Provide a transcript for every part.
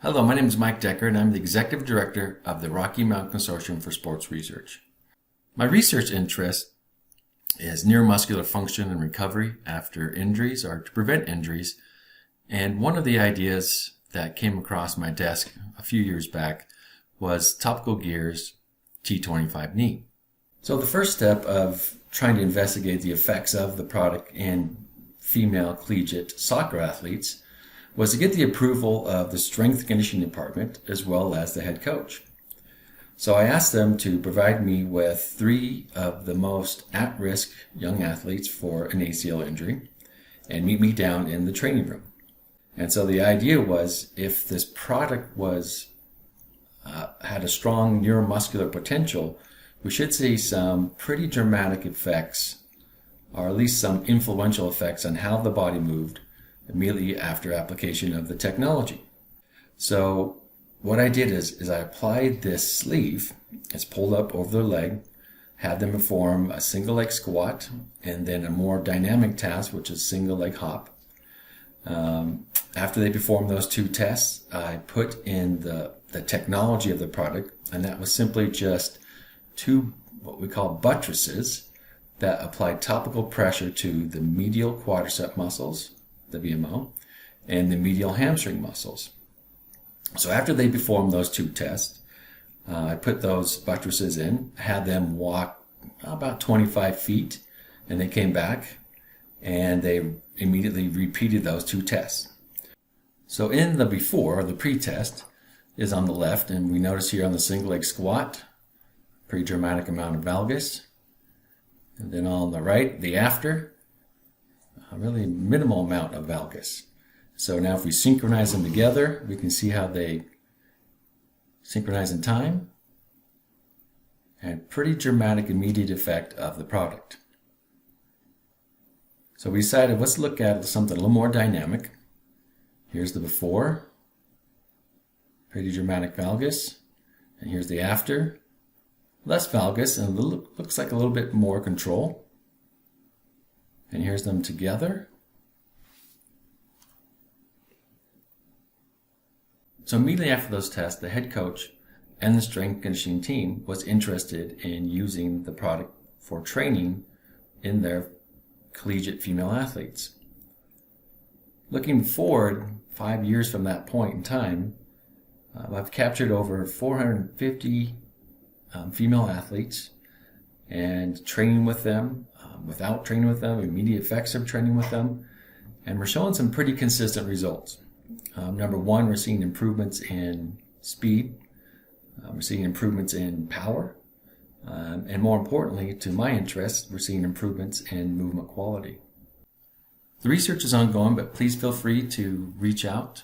Hello, my name is Mike Decker, and I'm the Executive Director of the Rocky Mountain Consortium for Sports Research. My research interest is neuromuscular function and recovery after injuries or to prevent injuries. And one of the ideas that came across my desk a few years back was Topical Gear's T25 Knee. So the first step of trying to investigate the effects of the product in female collegiate soccer athletes was to get the approval of the strength and conditioning department as well as the head coach. So I asked them to provide me with 3 of the most at-risk young athletes for an ACL injury and meet me down in the training room. And so the idea was, if this product had a strong neuromuscular potential, we should see some pretty dramatic effects, or at least some influential effects on how the body moved immediately after application of the technology. So what I did is I applied this sleeve. It's pulled up over their leg, had them perform a single leg squat and then a more dynamic task, which is single leg hop. After they performed those 2 tests, I put in the technology of the product, and that was simply just 2 what we call buttresses that applied topical pressure to the medial quadricep muscles, the VMO, and the medial hamstring muscles. So after they performed those 2 tests, I put those buttresses in, had them walk about 25 feet, and they came back and they immediately repeated those 2 tests. So in the before, the pre-test, is on the left, and we notice here on the single leg squat, pretty dramatic amount of valgus. And then on the right, the after, a really minimal amount of valgus. So now if we synchronize them together, we can see how they synchronize in time, and pretty dramatic immediate effect of the product. So we decided, let's look at something a little more dynamic. Here's the before, pretty dramatic valgus, and here's the after, less valgus and looks like a little bit more control. And here's them together. So immediately after those tests, the head coach and the strength conditioning team was interested in using the product for training in their collegiate female athletes. Looking forward 5 years from that point in time, I've captured over 450 female athletes and training with them, without training with them, immediate effects of training with them, and we're showing some pretty consistent results. Number 1, we're seeing improvements in speed, we're seeing improvements in power, and more importantly, to my interest, we're seeing improvements in movement quality. The research is ongoing, but please feel free to reach out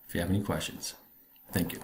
if you have any questions. Thank you.